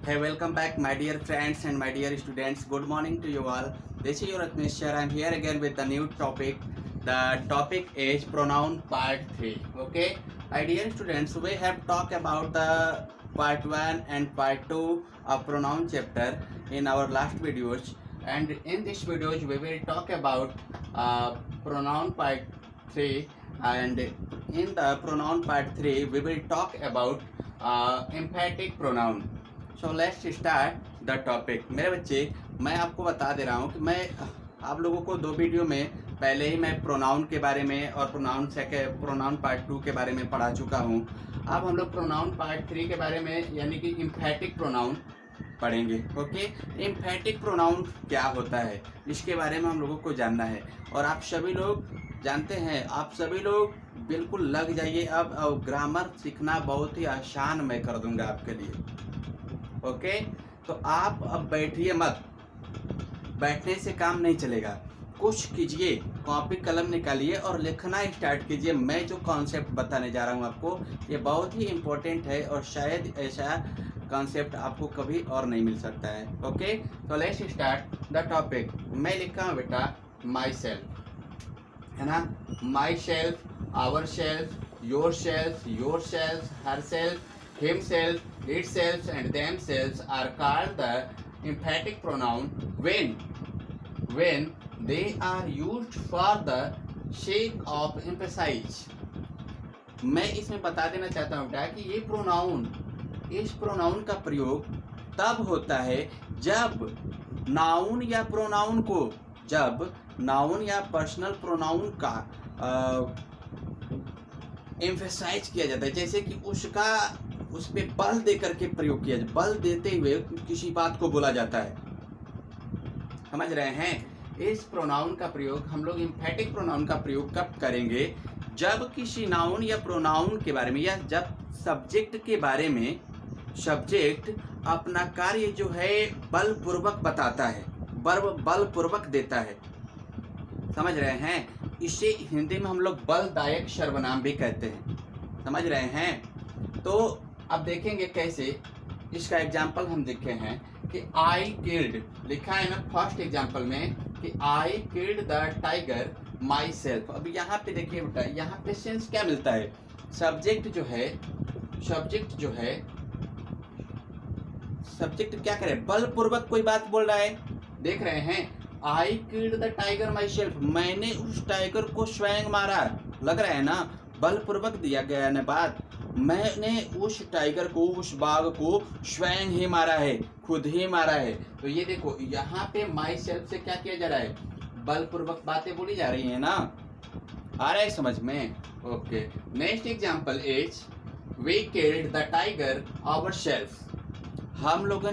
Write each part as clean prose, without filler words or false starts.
Hey, welcome back, my dear friends and my dear students. Good morning to you all. This is your Ratnesh. I am here again with the new topic. The topic is pronoun part 3. Okay, my dear students, we have talked about the part 1 and part 2 of pronoun chapter in our last videos. And in this videos, we will talk about pronoun part 3. And in the pronoun part 3, we will talk about emphatic pronoun. So let's start the topic. मेरे बच्चे, मैं आपको बता दे रहा हूँ कि मैं आप लोगों को 2 वीडियो में पहले ही मैं प्रोनाउन के बारे में और प्रोनाउन पार्ट 2 के बारे में पढ़ा चुका हूँ। अब हम लोग प्रोनाउन पार्ट 3 के बारे में यानी कि इम्फेटिक प्रोनाउन पढ़ेंगे। ओके, इम्फेटिक प्रोनाउन क्या होता है इसके बारे में हम लोगों को जानना है। और आप सभी लोग जानते हैं, आप सभी लोग बिल्कुल लग जाइए। अब ग्रामर सीखना बहुत ही आसान मैं कर दूंगा आपके लिए। ओके, तो आप अब बैठिए मत, बैठने से काम नहीं चलेगा। कुछ कीजिए, कॉपी कलम निकालिए और लिखना स्टार्ट कीजिए। मैं जो कॉन्सेप्ट बताने जा रहा हूँ आपको, ये बहुत ही इम्पोर्टेंट है और शायद ऐसा कॉन्सेप्ट आपको कभी और नहीं मिल सकता है। ओके, तो लेट्स स्टार्ट द टॉपिक। मैं लिखा हूँ बेटा माई सेल्फ, है ना। Myself, ourself, yourself, herself, himself, itself and themselves are called the emphatic pronoun when they are used for the sake of emphasize। मैं इसमें बता देना चाहता हूँ कि ये प्रोनाउन, इस प्रोनाउन का प्रयोग तब होता है जब नाउन या प्रोनाउन को, जब नाउन या पर्सनल प्रोनाउन का एम्फेसाइज किया जाता है। जैसे कि उसका उस पर बल दे करके प्रयोग किया जाए, बल देते हुए किसी बात को बोला जाता है। समझ रहे हैं। इस प्रोनाउन का प्रयोग हम लोग एम्फेटिक प्रोनाउन का प्रयोग कब करेंगे? जब किसी नाउन या प्रोनाउन के बारे में या जब सब्जेक्ट के बारे में सब्जेक्ट अपना कार्य जो है बलपूर्वक बताता है, बलपूर्वक देता है। समझ रहे हैं। इसे हिंदी में हम लोग बलदायक सर्वनाम भी कहते हैं। समझ रहे हैं। तो अब देखेंगे कैसे। इसका एग्जाम्पल हम देखे हैं कि आई किल्ड, लिखा है ना फर्स्ट एग्जाम्पल में कि I killed the tiger my self. अब यहाँ पे देखिए बेटा, यहाँ पे सेंस क्या मिलता है? सब्जेक्ट क्या करे? बलपूर्वक कोई बात बोल रहा है। देख रहे हैं, I killed the tiger my self, मैंने उस टाइगर को स्वयं मारा। लग रहा है ना, बलपूर्वक दिया गया ना बात। मैंने उस टाइगर को, उस बाघ को स्वयं ही मारा है, खुद ही मारा है। तो ये देखो, यहाँ पे माई सेल्फ से क्या किया जा रहा है? बलपूर्वक बातें बोली जा रही है ना। आ रहा है समझ में? Okay, next example is we killed the tiger ourself. हम लोगों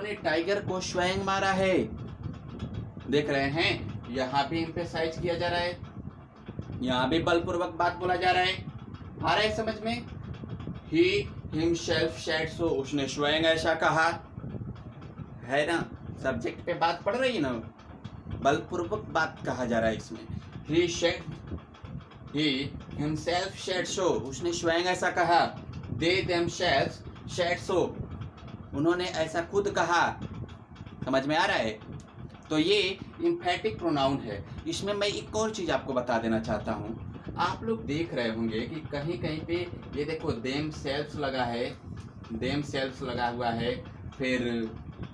ने टाइगर को स्वयं मारा है। देख रहे हैं, यहाँ भी एम्फेसाइज किया जा रहा है, यहाँ भी बलपूर्वक बात बोला जा रहा है। आ रहा है समझ में? ही हिमसेल्फ सेड सो, उसने स्वयं ऐसा कहा, है ना। सब्जेक्ट पे बात पड़ रही है ना, बलपूर्वक बात कहा जा रहा है इसमें। ही हिमसेल्फ सेड सो, उसने स्वयं ऐसा कहा। दे देमसेल्व्स सेड सो, उन्होंने ऐसा खुद कहा। समझ में आ रहा है। तो ये इम्फेटिक प्रोनाउन है। इसमें मैं एक और चीज़ आपको बता देना चाहता हूँ। आप लोग देख रहे होंगे कि कहीं कहीं पे ये देखो देम सेल्फ लगा है, देम सेल्फ लगा हुआ है, फिर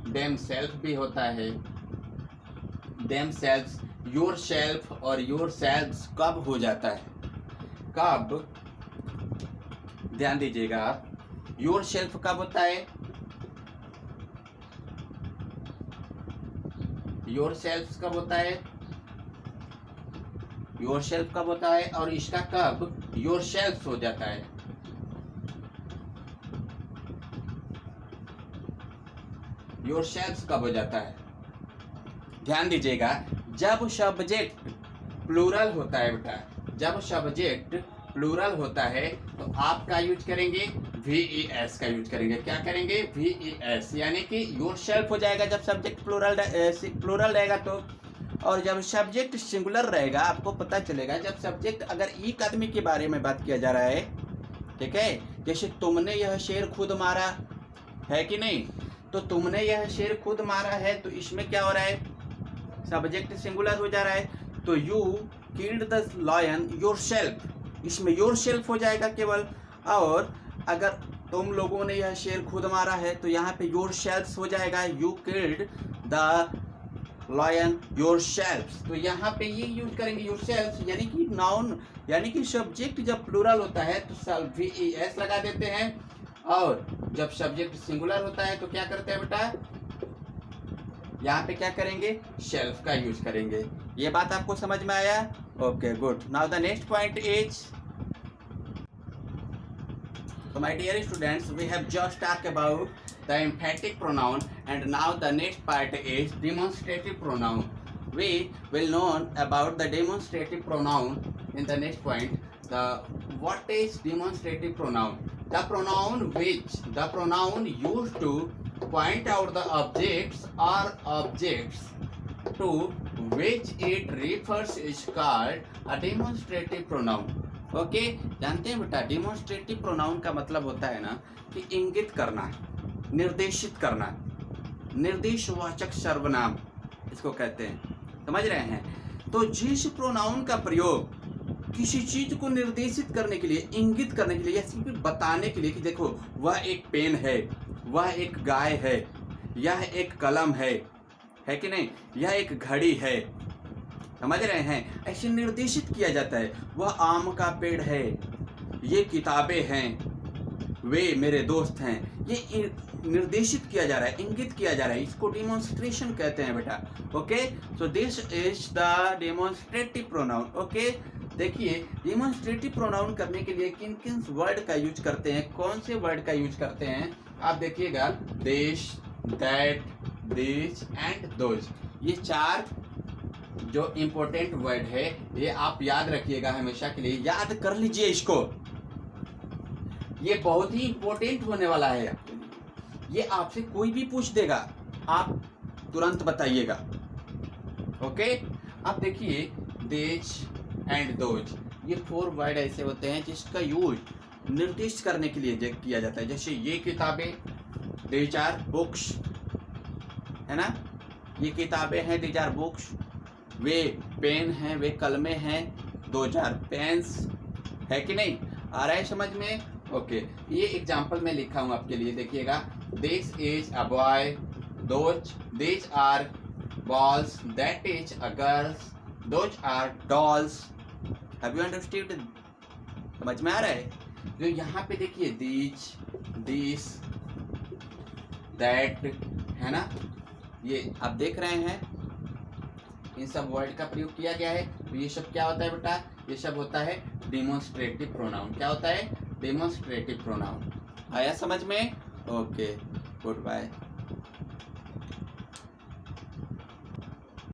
देम सेल्फ भी होता है। देम सेल्फ, योर सेल्फ और योर सेल्फ कब हो जाता है? कब? ध्यान दीजिएगा, योर सेल्फ कब होता है? योर सेल्फ कब होता है? योर सेल्फ कब होता है? और इसका कब योर सेल्फ हो जाता है? योर सेल्फ कब हो जाता है? ध्यान दीजिएगा, जब सब्जेक्ट प्लूरल होता है बेटा, जब सब्जेक्ट प्लूरल होता है तो आप का यूज करेंगे, VES का यूज करेंगे। क्या करेंगे? VES, यानी कि योर सेल्फ हो जाएगा जब सब्जेक्ट प्लूरल रहेगा तो। और जब सब्जेक्ट सिंगुलर रहेगा, आपको पता चलेगा जब सब्जेक्ट अगर एक आदमी के बारे में बात किया जा रहा है, ठीक है, जैसे तुमने यह शेर खुद मारा, है कि नहीं? तो तुमने यह शेर खुद मारा है, तो इसमें क्या हो रहा है, सब्जेक्ट सिंगुलर हो जा रहा है। तो you killed the lion yourself, इसमें योरसेल्फ हो जाएगा केवल। और अगर तुम लोगों ने यह शेर खुद मारा है तो यहाँ पे योरसेल्फ हो जाएगा, you killed the lion yourself. तो यहाँ पे ये यूज करेंगे योरसेल्फ, यानी कि नाउन, यानी कि सब्जेक्ट जब प्लूरल होता है तो VES लगा देते हैं, और जब सब्जेक्ट सिंगुलर होता है तो क्या करते हैं बेटा, यहाँ पे क्या करेंगे, शेल्फ का यूज करेंगे। ये बात आपको समझ में आया? Okay good. Now the next point is, so my dear students, we have just talked about the emphatic pronoun, and now the next part is demonstrative pronoun. We will know about the demonstrative pronoun in the next point. What is demonstrative pronoun? The pronoun used to point out the objects or objects to which it refers is called a demonstrative pronoun. Okay जानते हैं बेटा, demonstrative pronoun का मतलब होता है ना कि इंगित करना, निर्देशित करना, निर्देशवाचक सर्वनाम इसको कहते हैं, समझ रहे हैं? तो जिस प्रोनाउन का प्रयोग किसी चीज को निर्देशित करने के लिए, इंगित करने के लिए, या सिर्फ बताने के लिए कि देखो वह एक पेन है, वह एक गाय है, यह एक कलम है कि नहीं, यह एक घड़ी है, समझ रहे हैं? ऐसे निर्देशित किया जाता है। वह आम का पेड़ है, ये किताबें हैं, वे मेरे दोस्त हैं, ये निर्देशित किया जा रहा है, इंगित किया जा रहा है, इसको डिमॉन्स्ट्रेशन कहते हैं बेटा। Okay, so this is the demonstrative pronoun. Okay, देखिए डिमॉन्स्ट्रेटिव प्रोनाउन करने के लिए किन किन वर्ड का यूज करते हैं, कौन से वर्ड का यूज करते हैं, आप देखिएगा, this, that, this and those, ये चार जो इम्पोर्टेंट वर्ड है, ये आप याद रखिएगा, हमेशा के लिए याद कर लीजिए इसको, ये बहुत ही इम्पोर्टेंट होने वाला है आपके लिए। ये आपसे कोई भी पूछ देगा, आप तुरंत बताइएगा। ओके, आप देखिए, दिस एंड दोज, ये 4 वर्ड ऐसे होते हैं जिसका यूज निर्दिष्ट करने के लिए किया जाता है। जैसे ये किताबें, दीज आर बुक्स, है ना, ये किताबें हैं, दीज आर बुक्स। वे पेन हैं, वे कलमें हैं, 2000 पेन्स, है कि नहीं? आ रहा है समझ में? ओके, ये एग्जांपल मैं लिखा हूँ आपके लिए, देखिएगा, this is a boy, these are balls, that is a girls, those are dolls. Have you understood? समझ में आ रहा है? जो यहाँ पे देखिए, दीज, दिस, दैट, है ना, ये आप देख रहे हैं, इन सब वर्ड का प्रयोग किया गया है। तो ये सब क्या होता है बेटा? ये सब होता है डिमॉन्स्ट्रेटिव प्रोनाउन। क्या होता है? Demonstrative pronoun. आया समझ में? Okay, good bye.